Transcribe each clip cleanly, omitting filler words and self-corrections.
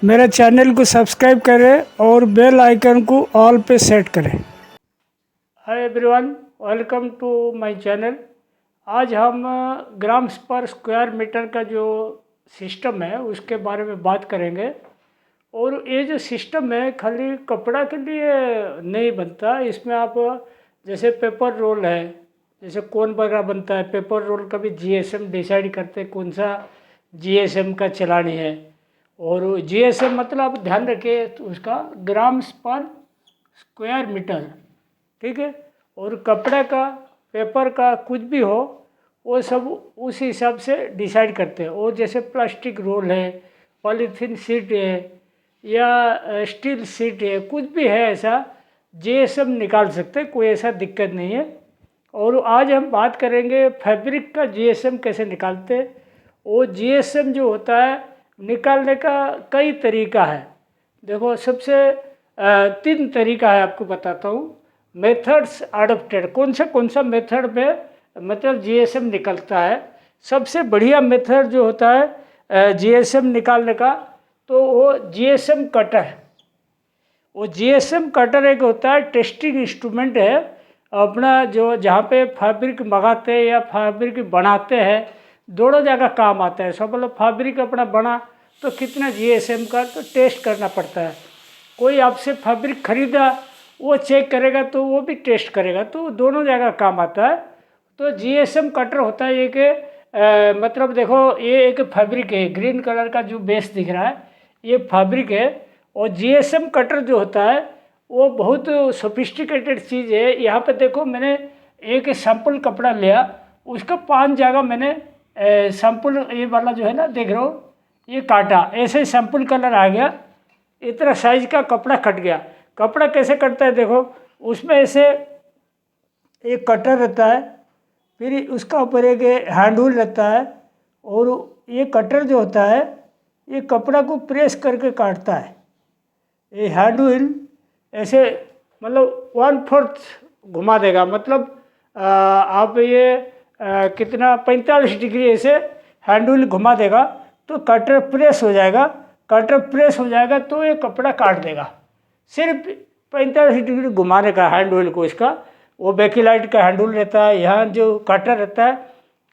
मेरे चैनल को सब्सक्राइब करें और बेल आइकन को ऑल पे सेट करें। Hi everyone, welcome to my channel. आज हम ग्राम्स पर स्क्वायर मीटर का जो सिस्टम है उसके बारे में बात करेंगे। और ये जो सिस्टम है खाली कपड़ा के लिए नहीं बनता, इसमें आप जैसे पेपर रोल है, जैसे कोन वगैरह बनता है, पेपर रोल का भी जीएसएम डिसाइड करते हैं कौन सा जीएसएम का चलानी है। और जीएसएम मतलब आप ध्यान रखिए तो उसका ग्राम्स पर स्क्वायर मीटर, ठीक है। और कपड़े का, पेपर का, कुछ भी हो वो सब उस हिसाब से डिसाइड करते हैं। और जैसे प्लास्टिक रोल है, पॉलीथीन शीट है या स्टील शीट है, कुछ भी है ऐसा जीएसएम निकाल सकते हैं, कोई ऐसा दिक्कत नहीं है। और आज हम बात करेंगे फैब्रिक का जीएसएम कैसे निकालते हैं। वो जीएसएम जो होता है निकालने का कई तरीका है। देखो, सबसे 3 तरीका है, आपको बताता हूँ। मेथड्स अडोप्टेड, कौन सा मेथड में मतलब जीएसएम निकलता है। सबसे बढ़िया मेथड जो होता है जीएसएम निकालने का, तो वो जीएसएम कटर। वो जीएसएम कटर एक होता है, टेस्टिंग इंस्ट्रूमेंट है अपना, जो जहाँ पे फैब्रिक मंगाते हैं या फैब्रिक बनाते हैं, दोनों जगह काम आता है। सब मतलब फैब्रिक अपना बना तो कितना जीएसएम का तो टेस्ट करना पड़ता है। कोई आपसे फैब्रिक खरीदा, वो चेक करेगा तो वो भी टेस्ट करेगा, तो दोनों जगह काम आता है। तो जीएसएम कटर होता है एक मतलब देखो, ये एक फैब्रिक है, ग्रीन कलर का जो बेस दिख रहा है ये फैब्रिक है। और जीएसएम कटर जो होता है वो बहुत सोफिस्टिकेटेड चीज़ है। यहाँ पे देखो, मैंने एक सैम्पल कपड़ा लिया, उसका 5 जगह मैंने सैम्पल, ये वाला जो है ना, देख रहे हो, ये काटा, ऐसे ही सैम्पल कलर आ गया, इतना साइज का कपड़ा कट गया। कपड़ा कैसे कटता है देखो, उसमें ऐसे एक कटर रहता है, फिर उसका ऊपर एक हैंड होल रहता है। और ये कटर जो होता है ये कपड़ा को प्रेस करके काटता है। ये हैंड व्हील ऐसे मतलब 1/4 घुमा देगा, मतलब आप ये कितना 45 डिग्री ऐसे हैंड व्हील घुमा देगा तो कटर प्रेस हो जाएगा। कटर प्रेस हो जाएगा तो ये कपड़ा काट देगा। सिर्फ 45 डिग्री घुमाने का हैंड व्हील को, इसका वो बेकिलाइट का हैंड व्हील रहता है। यहाँ जो कटर रहता है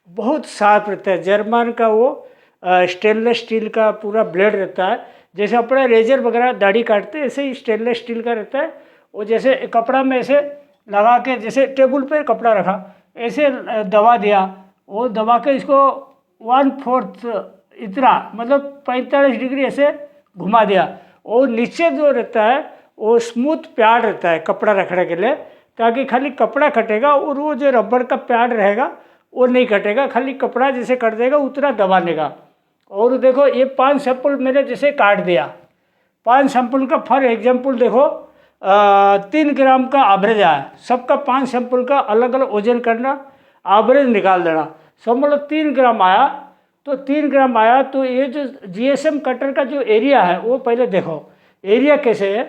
बहुत शार्प रहता है, जर्मन का वो स्टेनलेस स्टील का पूरा ब्लेड रहता है। जैसे अपना रेजर वगैरह दाढ़ी काटते हैं, ऐसे ही स्टेनलेस स्टील का रहता है। वो जैसे कपड़ा में ऐसे लगा के, जैसे टेबल पे कपड़ा रखा, ऐसे दबा दिया, वो दबा के इसको 1/4 इतना मतलब 45 डिग्री ऐसे घुमा दिया। और नीचे जो रहता है वो स्मूथ पैड रहता है कपड़ा रखने के लिए, ताकि खाली कपड़ा कटेगा और वो जो रबड़ का पैड रहेगा वो नहीं कटेगा, खाली कपड़ा जैसे कट देगा उतना दबाने का। और देखो, ये 5 सैंपल मैंने जैसे काट दिया, 5 सैंपल का फॉर एग्जाम्पल देखो 3 ग्राम का एवरेज आया। सबका 5 सैंपल का अलग अलग वजन करना, एवरेज निकाल देना। सब मतलब 3 ग्राम आया, तो 3 ग्राम आया तो ये जो जीएसएम कटर का जो एरिया है वो पहले देखो। एरिया कैसे है,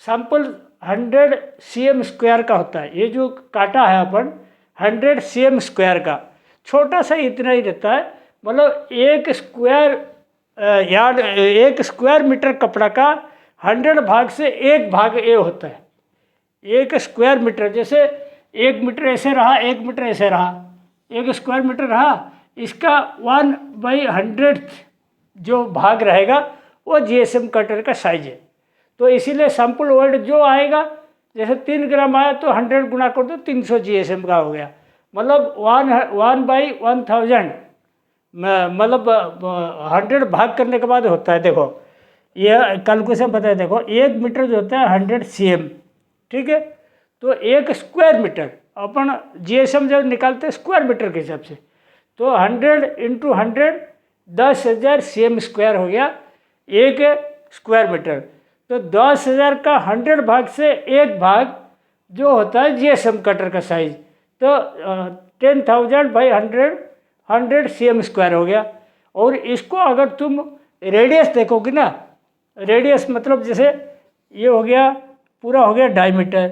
सैंपल 100 cm स्क्वायर का होता है। ये जो काटा है अपन 100 cm स्क्वायर का, छोटा सा इतना ही रहता है। मतलब एक स्क्वायर यार्ड, एक स्क्वायर मीटर कपड़ा का 100 भाग से 1 भाग ये होता है। एक स्क्वायर मीटर, जैसे 1 मीटर ऐसे रहा, 1 मीटर ऐसे रहा, 1 स्क्वायर मीटर रहा, इसका 1/100 जो भाग रहेगा वो जीएसएम कटर का साइज है। तो इसीलिए सैंपल वर्ड जो आएगा, जैसे 3 ग्राम आया तो 100 गुना कर दो, 300 जीएसएम का हो गया। मतलब 1/1000, मतलब 100 भाग करने के बाद होता है। देखो, यह कैलकुलेशन पता है। देखो, 1 मीटर जो होता है 100 cm, ठीक है। तो 1 स्क्वायर मीटर अपन जीएसएम जब निकालते हैं स्क्वायर मीटर के हिसाब से, तो 100 × 100 10,000 cm स्क्वायर हो गया 1 स्क्वायर मीटर। तो 10,000 का 100 भाग से 1 भाग जो होता है जीएसएम कटर का साइज, तो 10,000/100 100 cm स्क्वायर हो गया। और इसको अगर तुम रेडियस देखोगे ना, रेडियस मतलब जैसे ये हो गया, पूरा हो गया डायमीटर,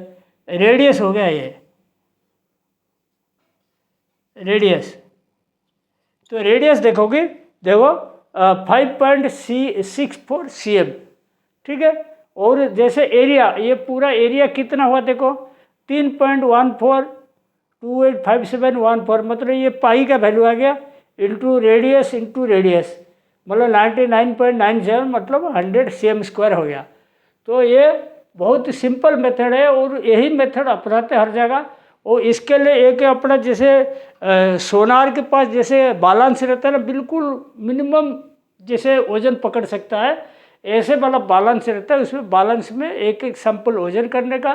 रेडियस हो गया ये रेडियस। तो रेडियस देखोगे, देखो 5.64 cm, ठीक है। और जैसे एरिया, ये पूरा एरिया कितना हुआ देखो, 3.14285714, मतलब ये पाई का वैल्यू आ गया इंटू रेडियस, मतलब 99.97, मतलब 100 cm² हो गया। तो ये बहुत ही सिंपल मेथड है और यही मेथड अपनाते हर जगह। और इसके लिए एक अपना जैसे सोनार के पास जैसे बैलेंस रहता है ना, बिल्कुल मिनिमम जैसे वजन पकड़ सकता है, ऐसे वाला बैलेंस रहता है। उसमें बैलेंस में एक एक सैंपल वजन करने का,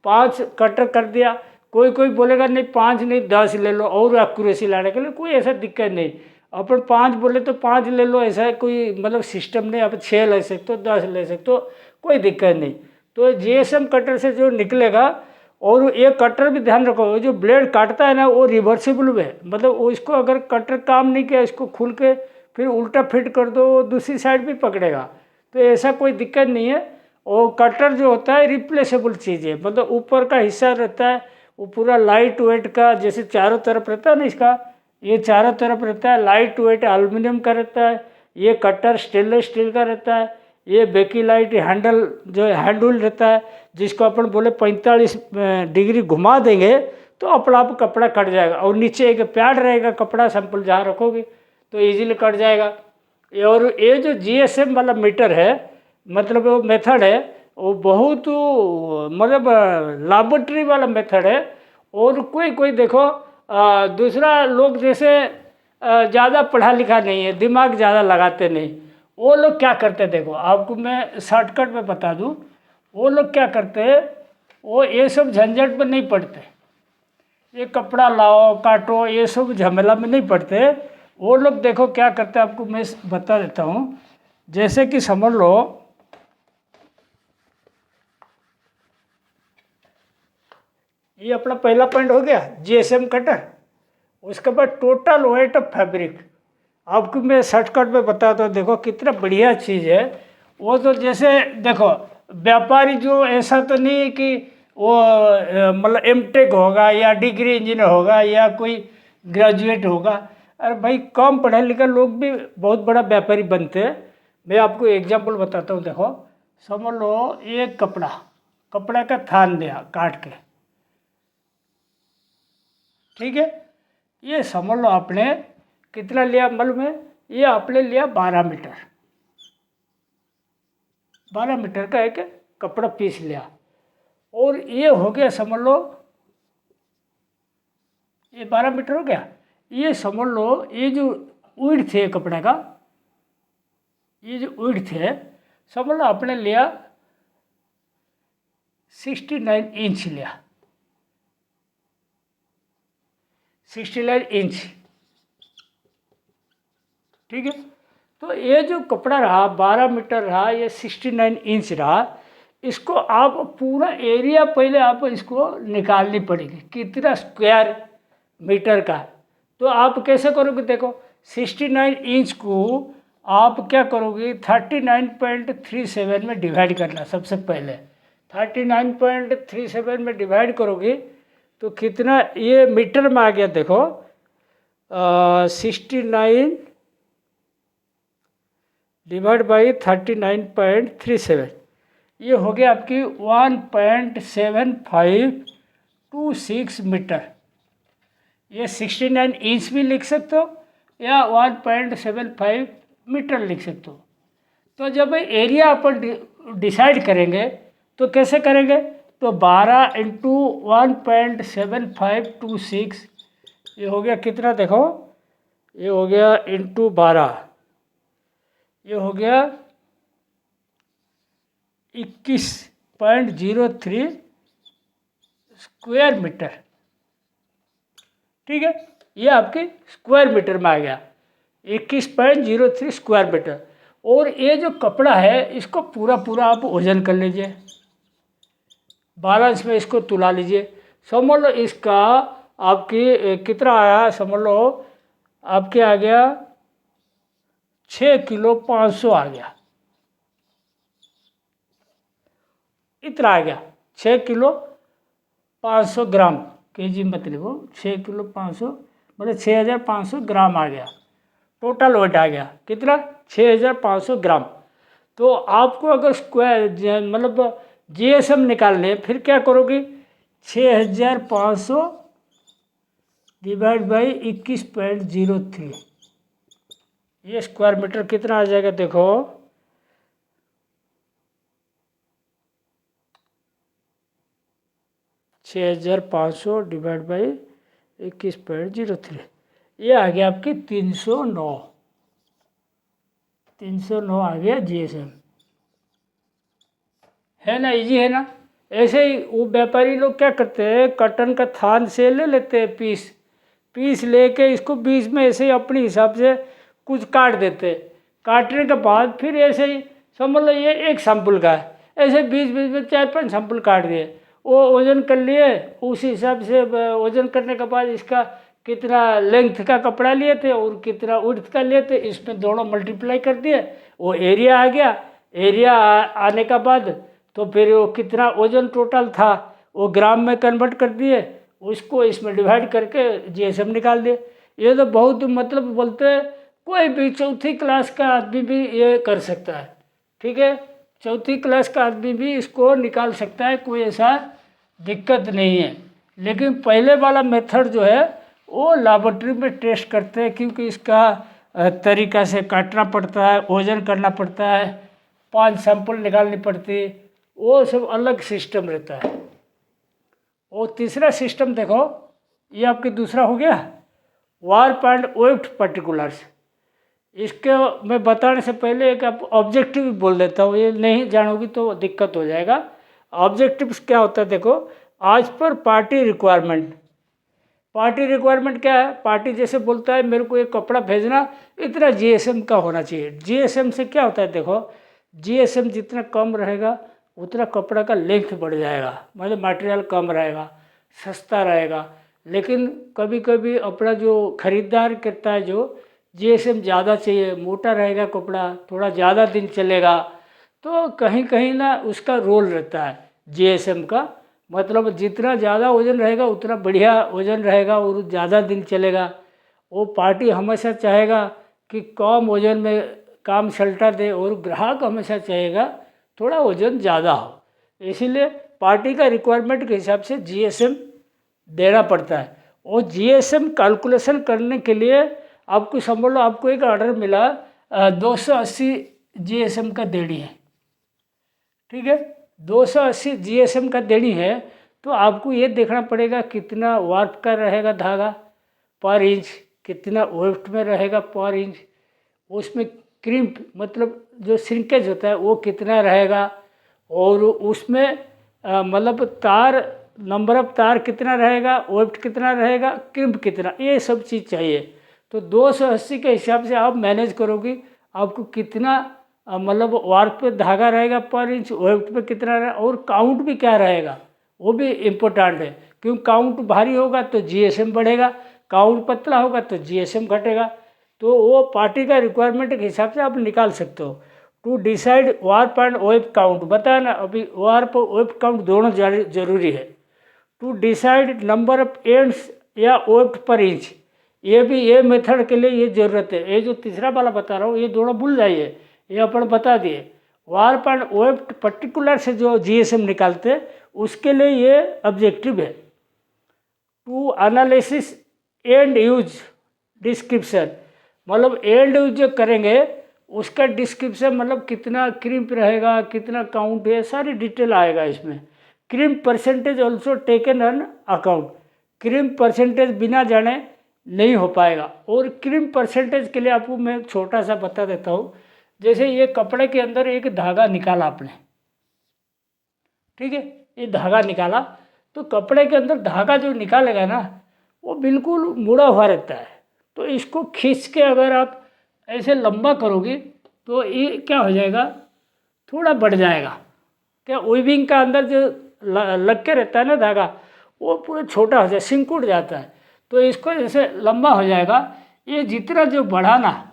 5 कटर कर दिया। कोई कोई बोलेगा नहीं 5 नहीं 10 ले लो और एक्यूरेसी लाने के लिए, कोई ऐसा दिक्कत नहीं। अपन 5 बोले तो 5 ले लो, ऐसा कोई मतलब सिस्टम नहीं। आप 6 ले सकते हो, 10 ले सकते हो, कोई दिक्कत नहीं। तो जीएसएम कटर से जो निकलेगा, और ये कटर भी ध्यान रखो, जो ब्लेड काटता है ना वो रिवर्सिबल है, मतलब वो इसको अगर कटर काम नहीं किया, इसको खुल के फिर उल्टा फिट कर दो, वो दूसरी साइड भी पकड़ेगा। तो ऐसा कोई दिक्कत नहीं है। और कटर जो होता है रिप्लेसेबल चीज़ है, मतलब ऊपर का हिस्सा रहता है वो पूरा लाइट वेट का, जैसे चारों तरफ रहता है ना इसका, ये चारों तरफ रहता है, लाइट वेट एल्युमिनियम का रहता है। ये कटर स्टेनलेस स्टील का रहता है। ये बेकिलाइट हैंडल जो हैंडल रहता है, जिसको अपन बोले 45 डिग्री घुमा देंगे तो अपना आप कपड़ा कट जाएगा। और नीचे एक पैड रहेगा, कपड़ा सैंपल जहाँ रखोगे तो इजीली कट जाएगा। और ये जो जीएसएम वाला मीटर है, मतलब वो मेथड है, वो बहुत मतलब लैबोरेटरी वाला मेथड है। और कोई कोई देखो दूसरा लोग जैसे ज़्यादा पढ़ा लिखा नहीं है, दिमाग ज़्यादा लगाते नहीं, वो लोग क्या करते हैं देखो, आपको मैं शॉर्टकट में बता दूं। वो लोग क्या करते हैं, वो ये सब झंझट में नहीं पड़ते, ये कपड़ा लाओ काटो ये सब झमेला में नहीं पड़ते। वो लोग देखो क्या करते हैं, आपको मैं बता देता हूँ। जैसे कि समझ लो ये अपना पहला पॉइंट हो गया जीएसएम कटर। उसके बाद टोटल वेट ऑफ फैब्रिक, आपको मैं शॉर्टकट में बताता हूँ, देखो कितना बढ़िया चीज़ है। वो तो जैसे देखो व्यापारी जो ऐसा तो नहीं कि वो मतलब एमटेक होगा या डिग्री इंजीनियर होगा या कोई ग्रेजुएट होगा। अरे भाई कम पढ़े लिखे लोग भी बहुत बड़ा व्यापारी बनते हैं। मैं आपको एग्जांपल बताता हूँ, देखो समझ लो एक कपड़ा का थान दिया काट के, ठीक है। ये समझ लो आपने कितना लिया, मतलब में ये आपने लिया 12 मीटर, 12 मीटर का एक कपड़ा पीस लिया। और ये हो गया समझ लो, ये 12 मीटर हो गया। ये समझ लो ये जो विड्थ थे कपड़े का, ये जो विड्थ है समझ लो आपने लिया 69 इंच लिया, 69 इंच, ठीक है। तो ये जो कपड़ा रहा 12 मीटर रहा, ये 69 इंच रहा। इसको आप पूरा एरिया पहले आप इसको निकालनी पड़ेगी कितना स्क्वायर मीटर का। तो आप कैसे करोगे देखो, 69 इंच को आप क्या करोगे 39.37 में डिवाइड करना। सबसे पहले 39.37 में डिवाइड करोगे तो कितना ये मीटर में आ गया देखो, 69 डिवाइड बाई 39.37, ये हो गया आपकी 1.7526 मीटर। ये 69 इंच भी लिख सकते हो या 1.75 मीटर लिख सकते हो। तो जब एरिया अपन डिसाइड करेंगे तो कैसे करेंगे, तो 12 इंटू 1.7526, ये हो गया कितना देखो, ये हो गया इंटू 12, ये हो गया 21.03 स्क्वायर मीटर, ठीक है। ये आपके स्क्वायर मीटर में आ गया 21.03 स्क्वायर मीटर। और ये जो कपड़ा है इसको पूरा पूरा आप वजन कर लीजिए, बैलेंस में इसको तुला लीजिए। समझ लो इसका आपकी कितना आया, समझ लो आपके आ गया 6 किलो 500 आ गया, इतना आ गया 6 किलो 500 ग्राम, केजी मत लिखो, 6 किलो 500 मतलब 6500 ग्राम आ गया। टोटल वेट आ गया कितना 6500 ग्राम। तो आपको अगर स्क्वायर मतलब जीएसएम निकालने हैं, फिर क्या करोगे 6500 डिवाइड बाई 21.03, ये स्क्वायर मीटर कितना आ जाएगा देखो 6500 डिवाइड बाई 21.03, ये आ गया आपकी 309 आ गया जीएसएम। है ना, इजी है ना। ऐसे ही वो व्यापारी लोग क्या करते हैं, कॉटन का थान से ले लेते हैं पीस लेके इसको बीच में ऐसे ही अपने हिसाब से कुछ काट देते हैं। काटने के बाद फिर ऐसे ही समझ लो ये एक सैंपल का है, ऐसे बीच में 4-5 सैंपल काट दिए, वो वज़न कर लिए, उस हिसाब से वज़न करने के बाद इसका कितना लेंथ का कपड़ा लिए थे और कितना उर्थ का लिए थे, इसमें दोनों मल्टीप्लाई कर दिए, वो एरिया आ गया। एरिया आने के बाद तो फिर वो कितना वज़न टोटल था वो ग्राम में कन्वर्ट कर दिए, उसको इसमें डिवाइड करके जीएसएम निकाल दिए। ये तो बहुत मतलब बोलते हैं कोई भी चौथी क्लास का आदमी भी ये कर सकता है, ठीक है, चौथी क्लास का आदमी भी इसको निकाल सकता है, कोई ऐसा दिक्कत नहीं है। लेकिन पहले वाला मेथड जो है वो लैबोरेटरी में टेस्ट करते हैं, क्योंकि इसका तरीका से काटना पड़ता है, वजन करना पड़ता है, 5 सैंपल निकालनी पड़ती है, वो सब अलग सिस्टम रहता है। और तीसरा सिस्टम देखो, ये आपकी दूसरा हो गया वार्प एंड वेफ्ट पर्टिकुलर्स। इसके मैं बताने से पहले एक आप ऑब्जेक्टिव बोल देता हूँ, ये नहीं जानोगी तो दिक्कत हो जाएगा। ऑब्जेक्टिव्स क्या होता है देखो, आज पर पार्टी रिक्वायरमेंट। पार्टी रिक्वायरमेंट क्या है, पार्टी जैसे बोलता है मेरे को एक कपड़ा भेजना, इतना जीएसएम का होना चाहिए। जीएसएम से क्या होता है देखो, जीएसएम जितना कम रहेगा उतना कपड़ा का लेंथ बढ़ जाएगा, मतलब मटेरियल कम रहेगा, सस्ता रहेगा। लेकिन कभी कभी अपना जो खरीदार करता है जो जीएसएम ज़्यादा चाहिए, मोटा रहेगा कपड़ा, थोड़ा ज़्यादा दिन चलेगा, तो कहीं कहीं ना उसका रोल रहता है जीएसएम का। मतलब जितना ज़्यादा वज़न रहेगा उतना बढ़िया वज़न रहेगा और ज़्यादा दिन चलेगा। वो पार्टी हमेशा चाहेगा कि कम वज़न में काम सल्टा दे, और ग्राहक हमेशा चाहेगा थोड़ा वज़न ज़्यादा हो। इसीलिए पार्टी का रिक्वायरमेंट के हिसाब से जीएसएम देना पड़ता है। और जीएसएम कैलकुलेशन करने के लिए आपको समझ लो, आपको एक ऑर्डर मिला 280 जीएसएम का देनी है, ठीक है, 280 जीएसएम का देनी है, तो आपको ये देखना पड़ेगा कितना वार्प का रहेगा धागा पर इंच, कितना वेफ्ट में रहेगा पर इंच, उसमें क्रिम्प मतलब जो श्रिंकेज होता है वो कितना रहेगा, और उसमें मतलब तार नंबर ऑफ तार कितना रहेगा, वेफ्ट कितना रहेगा, क्रिम्प कितना, ये सब चीज़ चाहिए। तो 280 के हिसाब से आप मैनेज करोगे, आपको कितना मतलब वार्प पे धागा रहेगा पर इंच, वेफ्ट पे कितना रहेगा, और काउंट भी क्या रहेगा वो भी इम्पोर्टेंट है। क्योंकि काउंट भारी होगा तो जीएसएम बढ़ेगा, काउंट पतला होगा तो जीएसएम घटेगा। तो वो पार्टी का रिक्वायरमेंट के हिसाब से आप निकाल सकते हो। To decide warp and weft count, बताया ना अभी, वार्प और वेफ्ट काउंट दोनों जरूरी है। To decide number of ends या वेफ्ट पर इंच, ये भी ये मेथड के लिए ये ज़रूरत है। ये जो तीसरा वाला बता रहा हूँ ये दोनों भूल जाइए, ये अपन बता दिए। वार्प एंड वेफ्ट पर्टिकुलर से जो जीएसएम निकालते उसके लिए ये ऑब्जेक्टिव है। To analysis end use description, मतलब एंड यूज जो करेंगे उसका डिस्क्रिप्शन, मतलब कितना क्रिम्प रहेगा, कितना काउंट है, सारी डिटेल आएगा इसमें। Crimp percentage also taken on account, crimp percentage बिना जाने नहीं हो पाएगा। और क्रिम्प परसेंटेज के लिए आपको मैं छोटा सा बता देता हूँ। जैसे ये कपड़े के अंदर एक धागा निकाला आपने, ठीक है, ये धागा निकाला, तो कपड़े के अंदर धागा जो निकालेगा ना वो बिल्कुल मुड़ा हुआ रहता है। तो इसको खींच के अगर आप ऐसे लंबा करोगे तो ये क्या हो जाएगा, थोड़ा बढ़ जाएगा। क्या वीविंग का अंदर जो लग के रहता है ना धागा, वो पूरा छोटा हो जाए, सिंकुड़ जाता है। तो इसको जैसे लंबा हो जाएगा, ये जितना जो बढ़ा ना,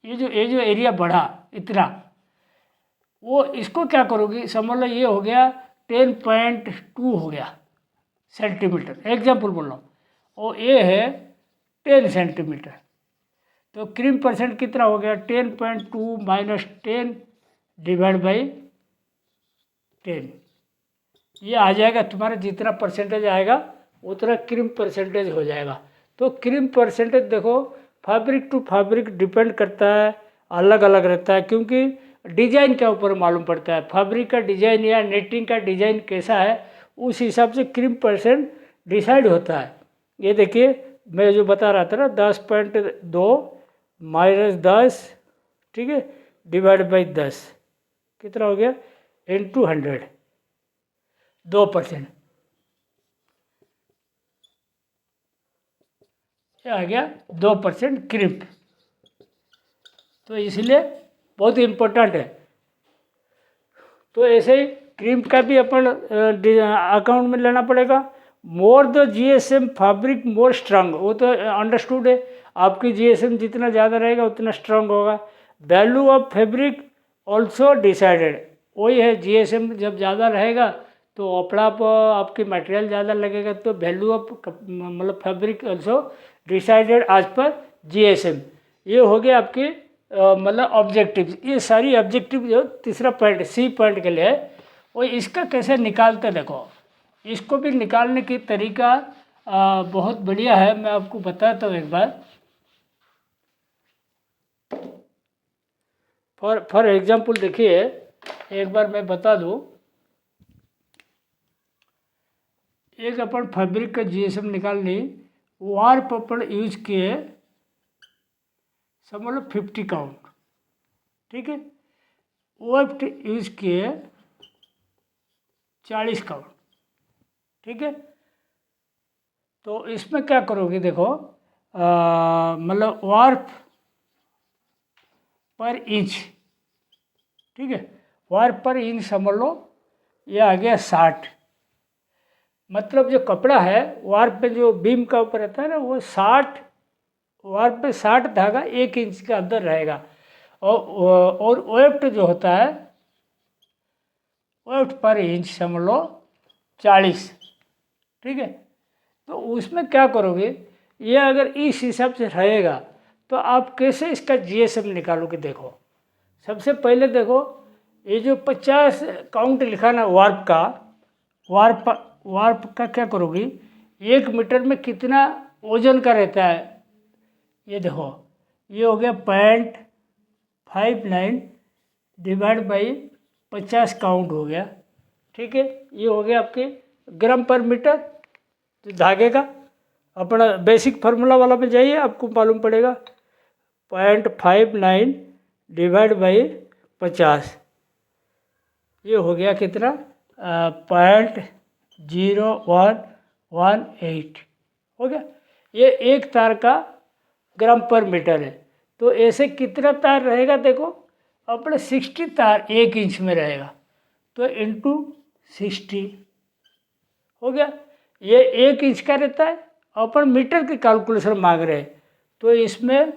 ये जो एरिया बढ़ा इतना, वो इसको क्या करोगे, समझ लो ये हो गया 10.2 हो गया सेंटीमीटर, एग्जाम्पल बोल रहा हूँ, और ये है 10 सेंटीमीटर। तो क्रीम परसेंट कितना हो गया 10.2 माइनस 10 डिवाइड बाई 10। ये आ जाएगा तुम्हारा जितना परसेंटेज आएगा उतना क्रीम परसेंटेज हो जाएगा। तो क्रीम परसेंटेज देखो फैब्रिक टू फैब्रिक डिपेंड करता है, अलग अलग रहता है, क्योंकि डिजाइन के ऊपर मालूम पड़ता है। फैब्रिक का डिजाइन या नेटिंग का डिजाइन कैसा है उस हिसाब से क्रीम परसेंट डिसाइड होता है। ये देखिए मैं जो बता रहा था ना 10.2 माइनस 10, ठीक है, डिवाइड बाई 10 कितना हो गया इंटू 100, 2%। ये आ गया 2% क्रीम। तो इसलिए बहुत इम्पोर्टेंट है। तो ऐसे ही क्रीम का भी अपन अकाउंट में लेना पड़ेगा। More the GSM fabric more strong, वो तो अंडरस्टूड है। आपकी जीएसएम जितना ज़्यादा रहेगा उतना स्ट्रांग होगा। Value of fabric also decided, वही है जीएसएम जब ज़्यादा रहेगा तो कपड़ा पर आपकी मटेरियल ज़्यादा लगेगा, तो वैल्यू ऑफ मतलब fabric also decided as per GSM. ये हो गया आपकी मतलब ऑब्जेक्टिव। ये सारी ऑब्जेक्टिव जो तीसरा पॉइंट सी पॉइंट के लिए है, वो इसका कैसे निकालते देखो। इसको भी निकालने की तरीका बहुत बढ़िया है, मैं आपको बताता हूँ एक बार। फॉर एग्जाम्पल देखिए एक बार मैं बता दूँ। एक अपन फैब्रिक का जीएसएम निकालनी, वार्प अपन यूज किए समझ लो 50 काउंट, ठीक है। वेफ्ट यूज किए 40 काउंट, ठीक है। तो इसमें क्या करोगे देखो मतलब वार्प पर इंच, ठीक है, वार्प पर इंच समझ लो ये आ गया 60। मतलब जो कपड़ा है वार्प पे जो बीम का ऊपर रहता है ना वो 60, वार्प पे 60 धागा 1 इंच के अंदर रहेगा। और वेफ्ट जो होता है वेफ्ट पर इंच समझ लो 40, ठीक है। तो उसमें क्या करोगे, ये अगर इस हिसाब से रहेगा तो आप कैसे इसका जीएसएम निकालोगे। देखो सबसे पहले देखो ये जो 50 काउंट लिखा ना वार्प का, वार्प का क्या करोगे, 1 मीटर में कितना वजन का रहता है ये देखो। ये हो गया 0.59 डिवाइड बाई 50 काउंट हो गया, ठीक है। ये हो गया आपके ग्राम पर मीटर। तो धागे का अपना बेसिक फार्मूला वाला में जाइए, आपको मालूम पड़ेगा 0.59 डिवाइड बाई 50, ये हो गया कितना 0.0118 हो गया। ये एक तार का ग्राम पर मीटर है। तो ऐसे कितना तार रहेगा देखो, अपने 60 तार 1 इंच में रहेगा, तो इंटू 60 हो गया। ये 1 इंच का रहता है, अपन मीटर की कैलकुलेशन मांग रहे हैं, तो इसमें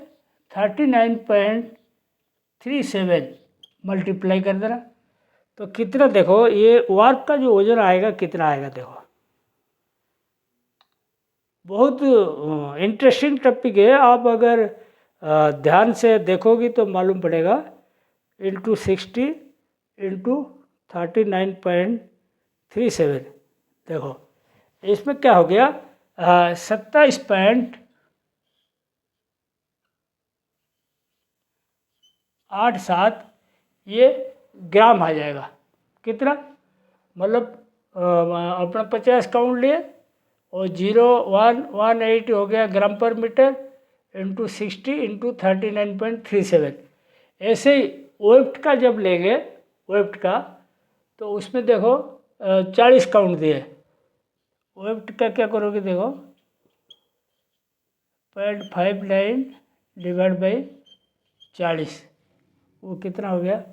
39.37 मल्टीप्लाई कर देना। तो कितना देखो ये वार्प का जो वजन आएगा कितना आएगा देखो। बहुत इंटरेस्टिंग टॉपिक है, आप अगर ध्यान से देखोगी तो मालूम पड़ेगा। इंटू 60 इंटू 39.37 देखो इसमें क्या हो गया 27.87 ये ग्राम आ जाएगा। कितना मतलब अपना 50 काउंट लिए और 0.118 हो गया ग्राम पर मीटर इंटू 60 इंटू 39.37। ऐसे ही वेफ्ट का जब लेंगे वेफ्ट का, तो उसमें देखो 40 काउंट दिए। वेफ्ट का क्या करोगे देखो 0.59 डिवाइड बाई 40, वो कितना हो गया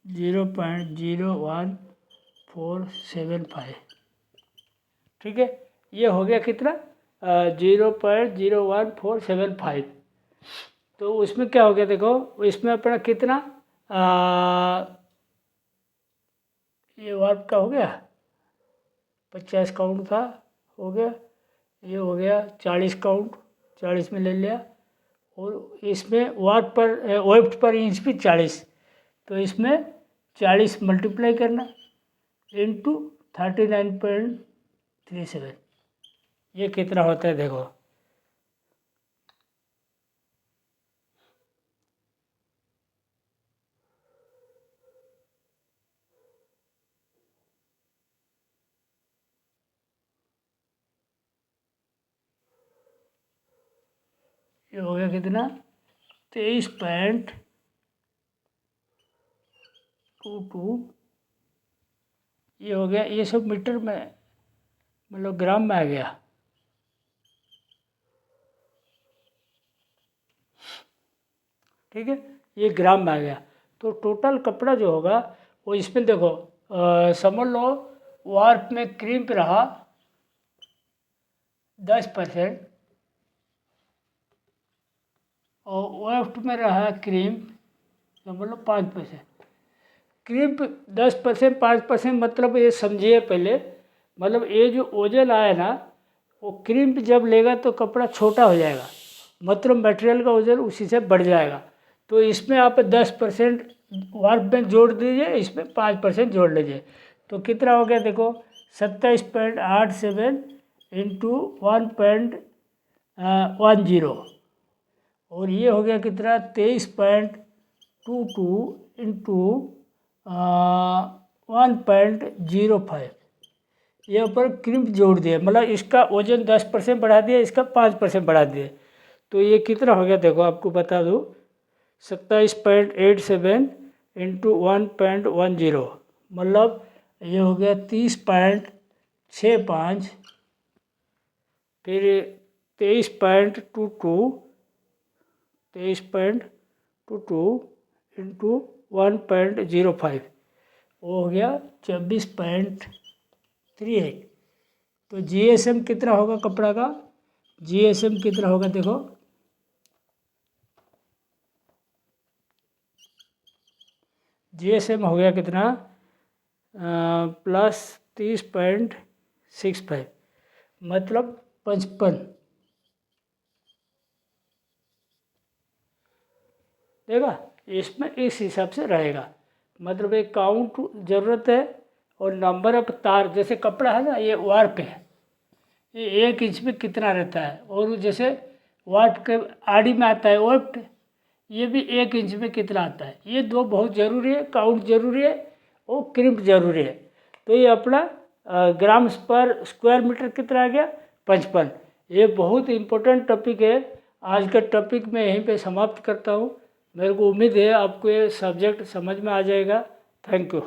0.01475, ठीक है। ये हो गया कितना 0.01475। तो उसमें क्या हो गया देखो, इसमें अपना कितना ये वार्प का हो गया, 50 काउंट था, हो गया। ये हो गया 40 काउंट, 40 में ले लिया। और इसमें वाट पर वेफ्ट पर इंच भी 40, तो इसमें 40 मल्टीप्लाई करना इंटू 39.37। ये कितना होता है देखो, ये हो गया कितना, 23.22। ये हो गया, ये सब मीटर में मतलब ग्राम में आ गया। ठीक है, ये ग्राम में आ गया। तो टोटल कपड़ा जो होगा वो इसमें देखो, समझ लो वार्प में क्रीप रहा 10% और वेफ्ट में रहा क्रीप समझ लो 5%। क्रीप 10%, 5% मतलब ये समझिए पहले, मतलब ये जो ओजन आया ना, वो क्रीप जब लेगा तो कपड़ा छोटा हो जाएगा, मतलब मटेरियल का वजन उसी से बढ़ जाएगा। तो इसमें आप 10% वार्प में जोड़ दीजिए, इसमें 5% जोड़ लीजिए, तो कितना हो गया देखो, 27.87 इंटू 1.10, और ये हो गया कितना, 23.22 इंटू 1.05। ये ऊपर क्रीप जोड़ दिया, मतलब इसका वजन 10% बढ़ा दिया, इसका 5% बढ़ा दिया, तो ये कितना हो गया देखो, आपको बता दूँ, 27.87 इंटू 1.10, मतलब ये हो गया 30.65, फिर 23.22 इंटू 1.05, वो हो गया 24.38। तो जीएसएम कितना होगा कपड़ा का, जीएसएम कितना होगा देखो, जीएसएम हो गया कितना, प्लस 30.65, मतलब 55। देगा, इसमें इस हिसाब से रहेगा, मतलब एक काउंट ज़रूरत है। और नंबर ऑफ तार, जैसे कपड़ा है ना, ये वार्प है, ये 1 इंच में कितना रहता है, और जैसे वाट के आड़ी में आता है वाट, ये भी 1 इंच में कितना आता है। ये दो बहुत ज़रूरी है, काउंट ज़रूरी है और क्रिम्प ज़रूरी है। तो ये अपना ग्राम्स पर स्क्वायर मीटर कितना आ गया, 55। ये बहुत इम्पोर्टेंट टॉपिक है। आज का टॉपिक मैं यहीं पे समाप्त करता हूँ। मेरे को उम्मीद है आपको ये सब्जेक्ट समझ में आ जाएगा। Thank you.